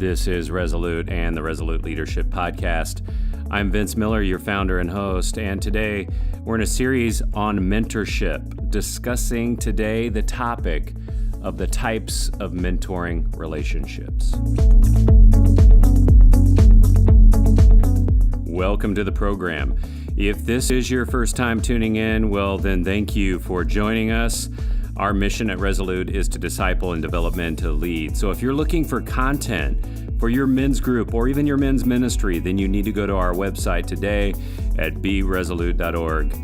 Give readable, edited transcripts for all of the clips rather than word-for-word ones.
This is Resolute and the Resolute Leadership Podcast. I'm Vince Miller, your founder and host, and today we're in a series on mentorship, discussing today the topic of the types of mentoring relationships. Welcome to the program. If this is your first time tuning in, well, then thank you for joining us. Our mission at Resolute is to disciple and develop men to lead. So if you're looking for content for your men's group or even your men's ministry, then you need to go to our website today at beresolute.org.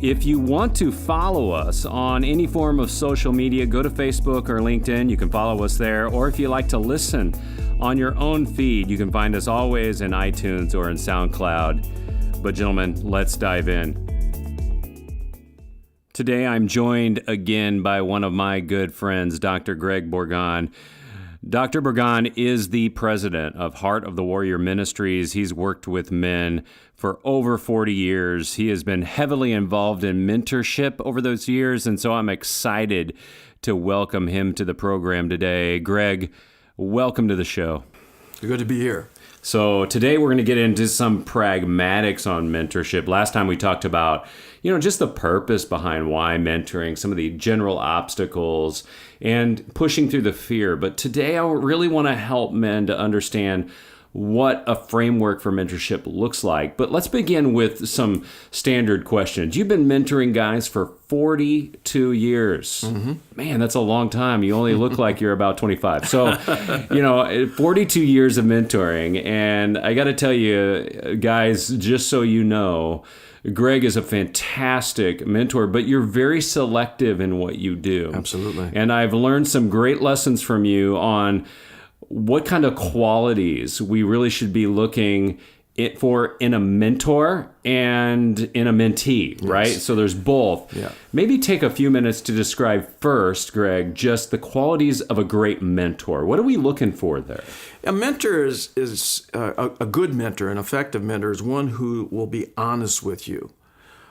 If you want to follow us on any form of social media, go to Facebook or LinkedIn. You can follow us there. Or if you like to listen on your own feed, you can find us always in iTunes or in SoundCloud. But gentlemen, let's dive in. Today, I'm joined again by one of my good friends, Dr. Greg Borg. Dr. Borg is the president of Heart of the Warrior Ministries. He's worked with men for over 40 years. He has been heavily involved in mentorship over those years, and so I'm excited to welcome him to the program today. Greg, welcome to the show. Good to be here. So today we're going to get into some pragmatics on mentorship. Last time we talked about, just the purpose behind why mentoring, some of the general obstacles, and pushing through the fear. But today I really want to help men to understand what a framework for mentorship looks like. But let's begin with some standard questions. You've been mentoring guys for 42 years. Mm-hmm. Man, that's a long time. You only look like you're about 25. So, 42 years of mentoring. And I got to tell you, guys, just so you know, Greg is a fantastic mentor, but you're very selective in what you do. Absolutely. And I've learned some great lessons from you on what kind of qualities we really should be looking for in a mentor and in a mentee, yes. Right? So there's both. Yeah. Maybe take a few minutes to describe first, Greg, just the qualities of a great mentor. What are we looking for there? A mentor is a good mentor, an effective mentor is one who will be honest with you.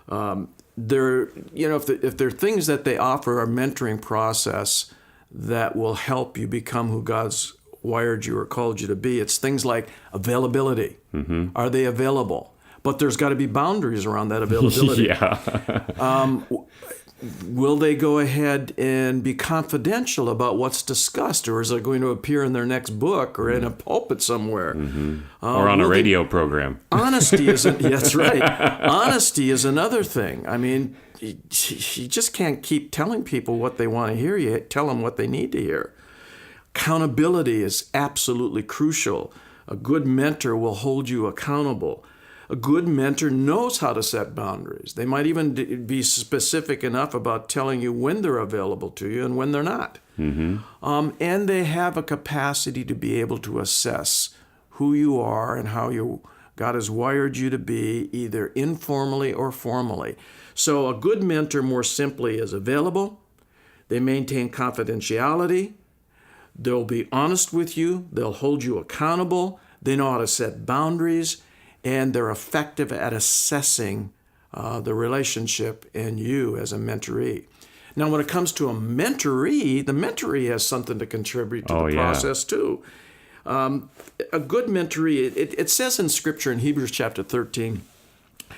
If there are things that they offer a mentoring process that will help you become who God's wired you or called you to be, it's things like availability. Mm-hmm. Are they available? But there's got to be boundaries around that availability. Yeah. Will they go ahead and be confidential about what's discussed, or is it going to appear in their next book or in a pulpit somewhere? Mm-hmm. Or on a radio program. Honesty is, that's right. Honesty is another thing. I mean, you just can't keep telling people what they want to hear. You tell them what they need to hear. Accountability is absolutely crucial. A good mentor will hold you accountable. A good mentor knows how to set boundaries. They might even be specific enough about telling you when they're available to you and when they're not. Mm-hmm. And they have a capacity to be able to assess who you are and how God has wired you to be, either informally or formally. So a good mentor, more simply, is available. They maintain confidentiality. They'll be honest with you. They'll hold you accountable. They know how to set boundaries. And they're effective at assessing the relationship in you as a mentoree. Now, when it comes to a mentoree, the mentoree has something to contribute to the process too. A good mentoree, it says in Scripture in Hebrews chapter 13,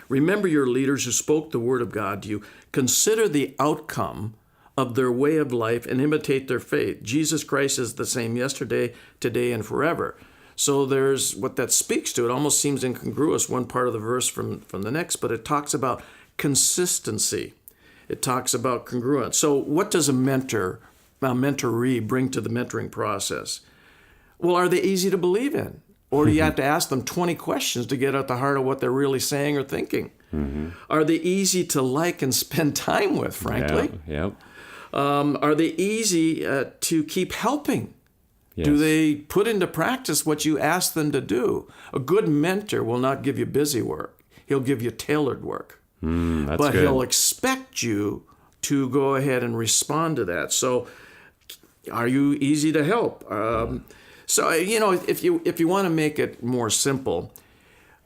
remember your leaders who spoke the word of God to you. Consider the outcome of their way of life and imitate their faith. Jesus Christ is the same yesterday, today, and forever. So there's what that speaks to. It almost seems incongruous, one part of the verse from the next, but it talks about consistency. It talks about congruence. So what does a mentoree bring to the mentoring process? Well, are they easy to believe in? Or do you have to ask them 20 questions to get at the heart of what they're really saying or thinking? Mm-hmm. Are they easy to like and spend time with, frankly? Yeah. Yep. Are they easy to keep helping? Yes. Do they put into practice what you ask them to do? A good mentor will not give you busy work. He'll give you tailored work. That's but good. He'll expect you to go ahead and respond to that. So are you easy to help? So, if you want to make it more simple,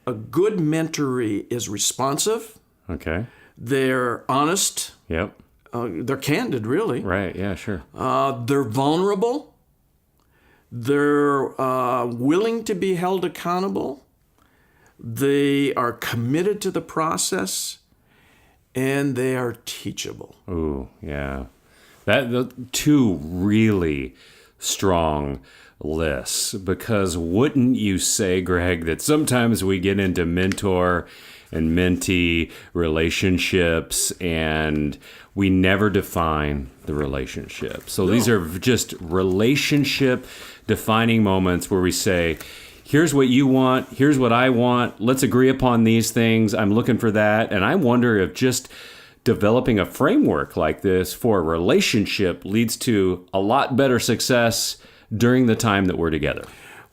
a good mentoree is responsive. Okay. They're honest. Yep. They're candid, really. Right, yeah, sure. They're vulnerable. They're willing to be held accountable. They are committed to the process, and they are teachable. Ooh, yeah. The two really strong lists, because wouldn't you say, Greg, that sometimes we get into mentor and mentee relationships and we never define the relationship. So these are just relationship defining moments where we say, here's what you want, here's what I want, let's agree upon these things, I'm looking for that. And I wonder if just developing a framework like this for a relationship leads to a lot better success during the time that we're together.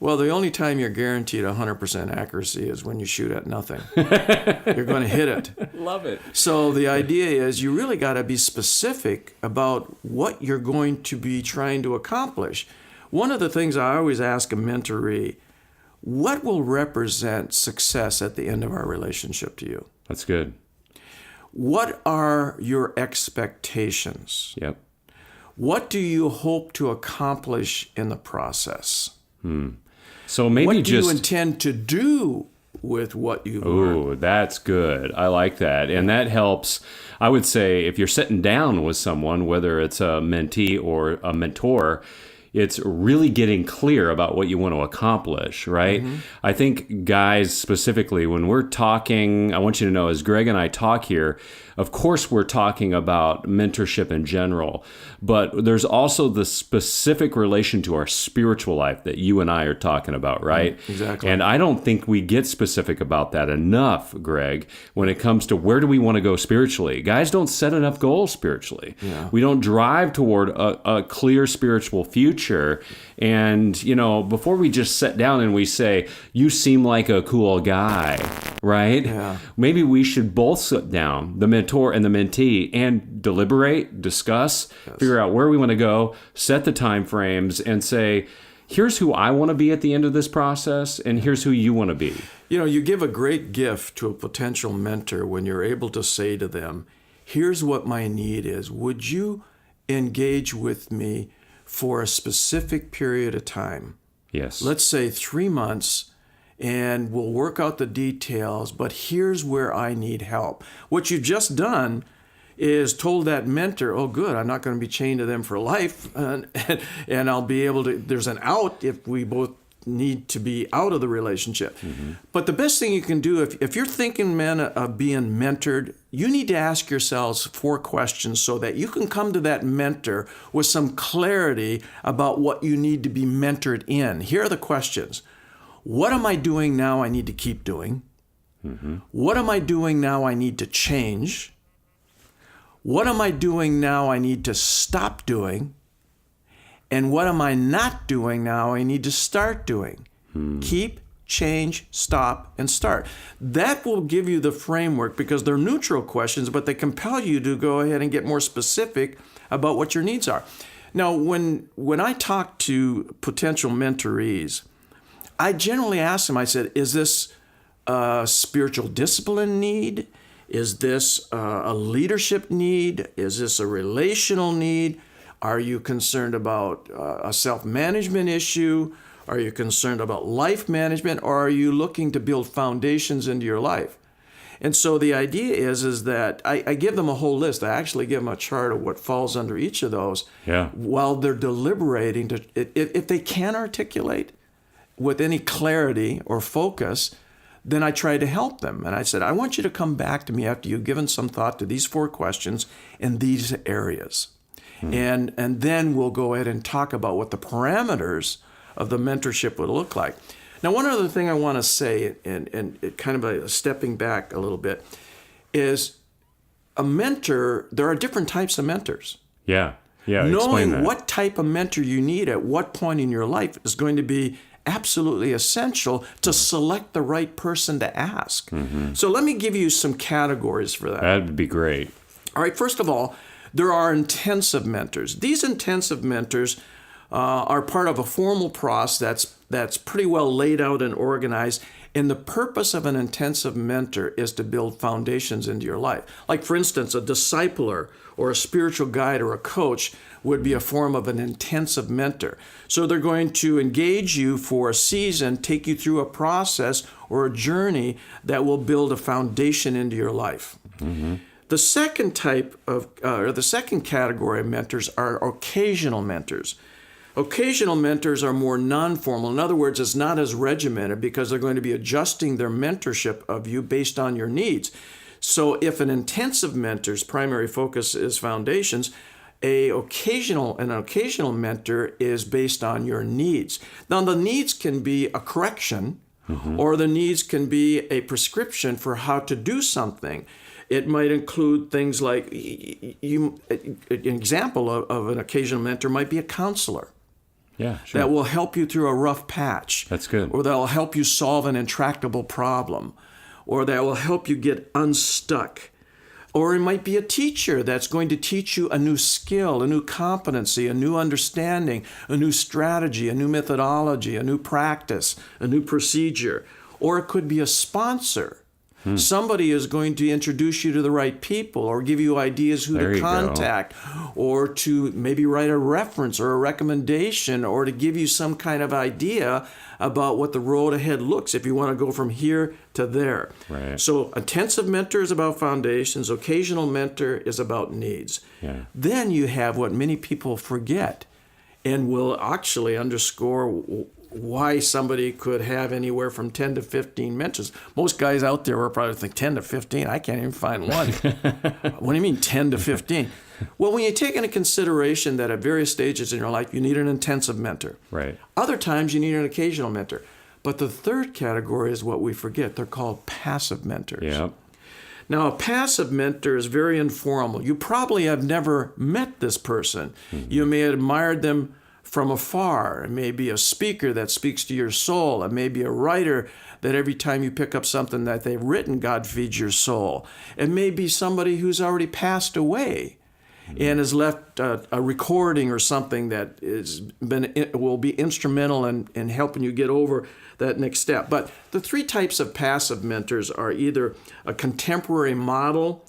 Well, the only time you're guaranteed 100% accuracy is when you shoot at nothing. You're going to hit it. Love it. So the idea is you really got to be specific about what you're going to be trying to accomplish. One of the things I always ask a mentoree, what will represent success at the end of our relationship to you? That's good. What are your expectations? Yep. What do you hope to accomplish in the process? So maybe what do just... you intend to do with what you've learned? Ooh, that's good. I like that. And that helps. I would say if you're sitting down with someone, whether it's a mentee or a mentor, it's really getting clear about what you want to accomplish, right? Mm-hmm. I think guys specifically, when we're talking, I want you to know, as Greg and I talk here, of course we're talking about mentorship in general, but there's also the specific relation to our spiritual life that you and I are talking about, right? Exactly. And I don't think we get specific about that enough, Greg, when it comes to where do we want to go spiritually. Guys don't set enough goals spiritually. Yeah. We don't drive toward a clear spiritual future. And, you know, before we just sit down and we say, you seem like a cool guy, right? Yeah. Maybe we should both sit down, the mentor and the mentee, and deliberate, discuss, figure out where we want to go, set the time frames, and say, here's who I want to be at the end of this process, and here's who you want to be. You know, you give a great gift to a potential mentor when you're able to say to them, here's what my need is. Would you engage with me for a specific period of time? Yes. Let's say 3 months, and we'll work out the details, but here's where I need help. What you've just done is told that mentor, oh, good, I'm not going to be chained to them for life, and I'll be able to, there's an out if we both need to be out of the relationship. Mm-hmm. But the best thing you can do, if you're thinking, men, of being mentored, you need to ask yourselves 4 questions so that you can come to that mentor with some clarity about what you need to be mentored in. Here are the questions. What am I doing now I need to keep doing? Mm-hmm. What am I doing now I need to change? What am I doing now I need to stop doing? And what am I not doing now I need to start doing? Keep, change, stop, and start. That will give you the framework, because they're neutral questions, but they compel you to go ahead and get more specific about what your needs are. Now, when I talk to potential mentorees, I generally ask them, I said, is this a spiritual discipline need? Is this a leadership need? Is this a relational need? Are you concerned about a self-management issue? Are you concerned about life management? Or are you looking to build foundations into your life? And so the idea is that I give them a whole list. I actually give them a chart of what falls under each of those. Yeah. While they're deliberating, if they can articulate with any clarity or focus, then I try to help them. And I said, I want you to come back to me after you've given some thought to these 4 questions in these areas. And then we'll go ahead and talk about what the parameters of the mentorship would look like. Now, one other thing I want to say, and it kind of stepping back a little bit, is a mentor, there are different types of mentors. Yeah. Explain Knowing that. what type of mentor you need at what point in your life is going to be absolutely essential to select the right person to ask. Mm-hmm. So let me give you some categories for that. That'd be great. All right, first of all, there are intensive mentors. These intensive mentors are part of a formal process that's pretty well laid out and organized. And the purpose of an intensive mentor is to build foundations into your life. Like, for instance, a discipler or a spiritual guide or a coach would be a form of an intensive mentor. So they're going to engage you for a season, take you through a process or a journey that will build a foundation into your life. Mm-hmm. The second type of, or the second category of mentors are occasional mentors. Occasional mentors are more non-formal. In other words, it's not as regimented because they're going to be adjusting their mentorship of you based on your needs. So if an intensive mentor's primary focus is foundations, an occasional mentor is based on your needs. Now, the needs can be a correction, mm-hmm. or the needs can be a prescription for how to do something. It might include things like, an example of an occasional mentor might be a counselor. Yeah, sure. That will help you through a rough patch. That's good. Or that will help you solve an intractable problem. Or that will help you get unstuck. Or it might be a teacher that's going to teach you a new skill, a new competency, a new understanding, a new strategy, a new methodology, a new practice, a new procedure. Or it could be a sponsor. Somebody is going to introduce you to the right people or give you ideas who to contact or to maybe write a reference or a recommendation or to give you some kind of idea about what the road ahead looks if you want to go from here to there. Right. So intensive mentor is about foundations. Occasional mentor is about needs. Yeah. Then you have what many people forget and will actually underscore why somebody could have anywhere from 10 to 15 mentors. Most guys out there will probably think 10 to 15. I can't even find one. What do you mean 10 to 15? Well, when you take into consideration that at various stages in your life, you need an intensive mentor. Right. Other times you need an occasional mentor. But the third category is what we forget. They're called passive mentors. Yeah. Now, a passive mentor is very informal. You probably have never met this person. Mm-hmm. You may have admired them from afar. It may be a speaker that speaks to your soul. It may be a writer that every time you pick up something that they've written, God feeds your soul. It may be somebody who's already passed away and has left a recording or something that will be instrumental in helping you get over that next step. But the three types of passive mentors are either a contemporary model,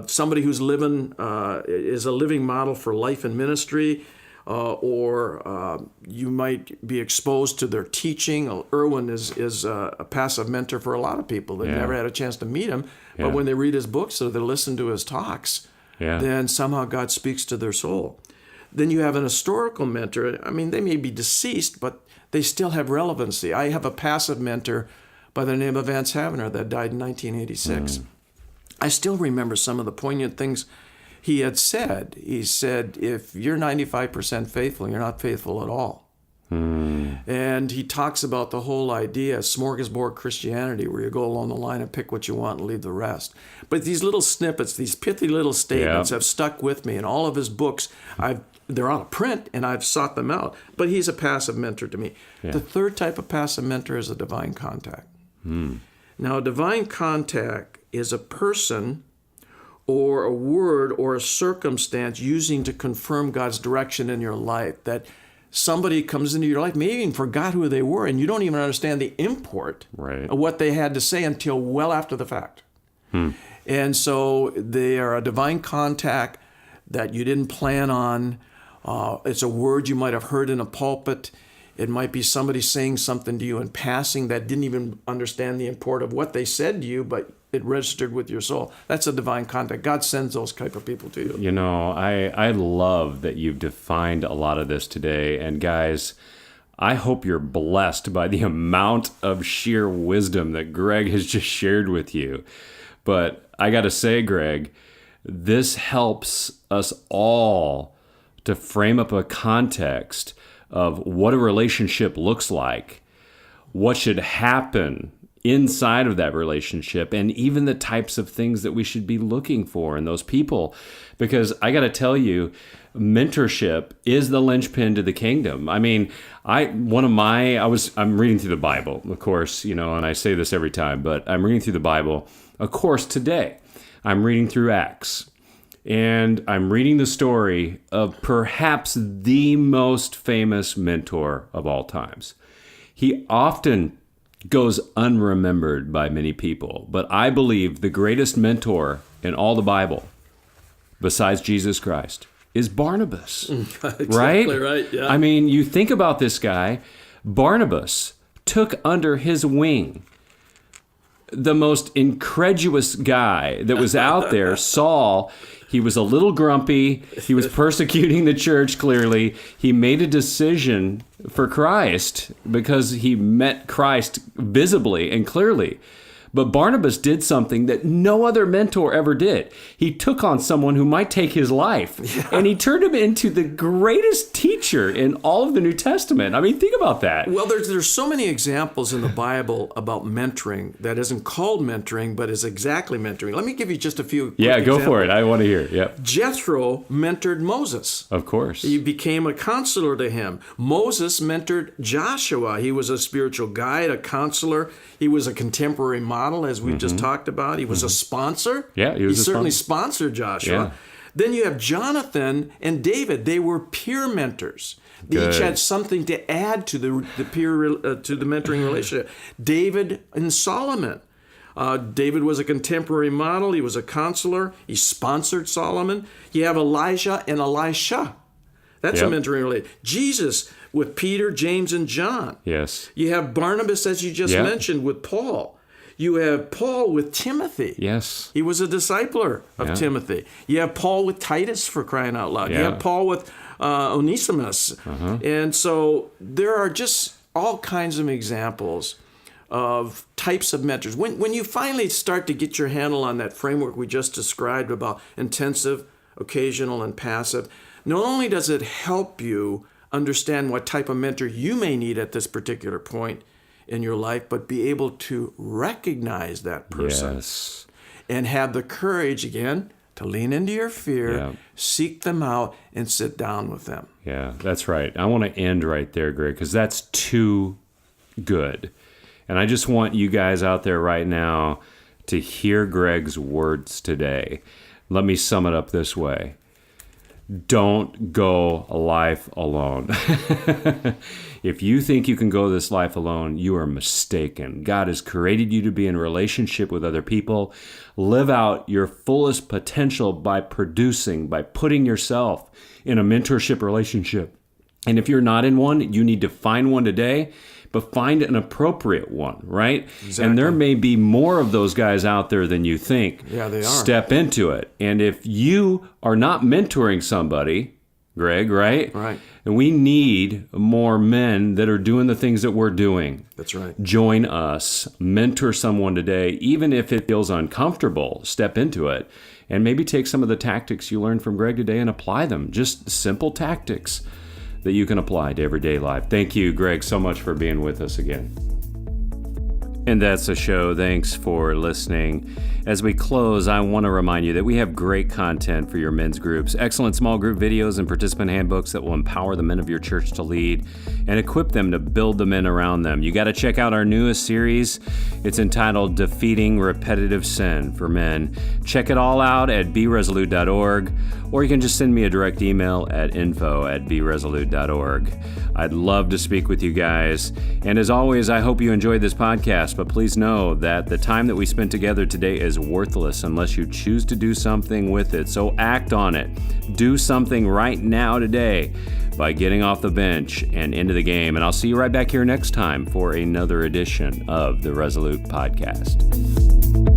somebody who's is a living model for life and ministry, or you might be exposed to their teaching. Irwin is a passive mentor for a lot of people that never had a chance to meet him, but when they read his books or they listen to his talks, then somehow God speaks to their soul. Then you have an historical mentor. I mean, they may be deceased, but they still have relevancy. I have a passive mentor by the name of Vance Havner that died in 1986. I still remember some of the poignant things he had said. He said, if you're 95% faithful, you're not faithful at all. And he talks about the whole idea, smorgasbord Christianity, where you go along the line and pick what you want and leave the rest. But these little snippets, these pithy little statements have stuck with me. In all of his books, they're out of print, and I've sought them out. But he's a passive mentor to me. Yeah. The third type of passive mentor is a divine contact. Now, a divine contact is a person or a word or a circumstance using to confirm God's direction in your life. That somebody comes into your life, maybe even forgot who they were, and you don't even understand the import of what they had to say until well after the fact. And so they are a divine contact that you didn't plan on. It's a word you might have heard in a pulpit. It might be somebody saying something to you in passing that didn't even understand the import of what they said to you, but it registered with your soul. That's a divine contact. God sends those type of people to you. You know, I love that you've defined a lot of this today. And guys, I hope you're blessed by the amount of sheer wisdom that Greg has just shared with you. But I got to say, Greg, this helps us all to frame up a context of what a relationship looks like, what should happen inside of that relationship, and even the types of things that we should be looking for in those people. Because I got to tell you, mentorship is the linchpin to the kingdom. I mean, I'm reading through the Bible, of course, and I say this every time, but I'm reading through the Bible. Of course, today I'm reading through Acts, and I'm reading the story of perhaps the most famous mentor of all times. He often goes unremembered by many people, but I believe the greatest mentor in all the Bible, besides Jesus Christ, is Barnabas. Exactly right, yeah. I mean, you think about this guy. Barnabas took under his wing the most incredulous guy that was out there, Saul. He was a little grumpy. He was persecuting the church, clearly. He made a decision for Christ because he met Christ visibly and clearly. But Barnabas did something that no other mentor ever did. He took on someone who might take his life, and he turned him into the greatest teacher in all of the New Testament. I mean, think about that. Well, there's so many examples in the Bible about mentoring that isn't called mentoring, but is exactly mentoring. Let me give you just a few quick Go examples. for it. I want to hear it. Yep. Jethro mentored Moses. Of course. He became a counselor to him. Moses mentored Joshua. He was a spiritual guide, a counselor. He was a contemporary model, as we've just talked about. He was a sponsor. Yeah, he certainly sponsored Joshua. Yeah. Then you have Jonathan and David. They were peer mentors. They each had something to add to the mentoring relationship. David and Solomon. David was a contemporary model. He was a counselor. He sponsored Solomon. You have Elijah and Elisha. That's a mentoring relationship. Jesus with Peter, James, and John. Yes. You have Barnabas, as you just mentioned, with Paul. You have Paul with Timothy. Yes. He was a discipler of Timothy. You have Paul with Titus, for crying out loud. You have Paul with Onesimus. And so there are just all kinds of examples of types of mentors. When you finally start to get your handle on that framework we just described about intensive, occasional, and passive, not only does it help you understand what type of mentor you may need at this particular point in your life, but be able to recognize that person and have the courage, again, to lean into your fear, seek them out, and sit down with them. Yeah, that's right. I want to end right there, Greg, because that's too good. And I just want you guys out there right now to hear Greg's words today. Let me sum it up this way. Don't go life alone. If you think you can go this life alone, you are mistaken. God has created you to be in relationship with other people. Live out your fullest potential by putting yourself in a mentorship relationship. And if you're not in one, you need to find one today, but find an appropriate one, right? Exactly. And there may be more of those guys out there than you think. Yeah, they are. Step into it. And if you are not mentoring somebody, Greg, right? Right. And we need more men that are doing the things that we're doing. That's right. Join us. Mentor someone today, even if it feels uncomfortable. Step into it. And maybe take some of the tactics you learned from Greg today and apply them. Just simple tactics that you can apply to everyday life. Thank you, Greg, so much for being with us again. And that's the show. Thanks for listening. As we close, I want to remind you that we have great content for your men's groups, excellent small group videos and participant handbooks that will empower the men of your church to lead and equip them to build the men around them. You got to check out our newest series. It's entitled Defeating Repetitive Sin for Men. Check it all out at beresolute.org, or you can just send me a direct email at info@beresolute.org. I'd love to speak with you guys. And as always, I hope you enjoyed this podcast, but please know that the time that we spent together today is worthless unless you choose to do something with it. So act on it. Do something right now today by getting off the bench and into the game. And I'll see you right back here next time for another edition of the Resolute Podcast.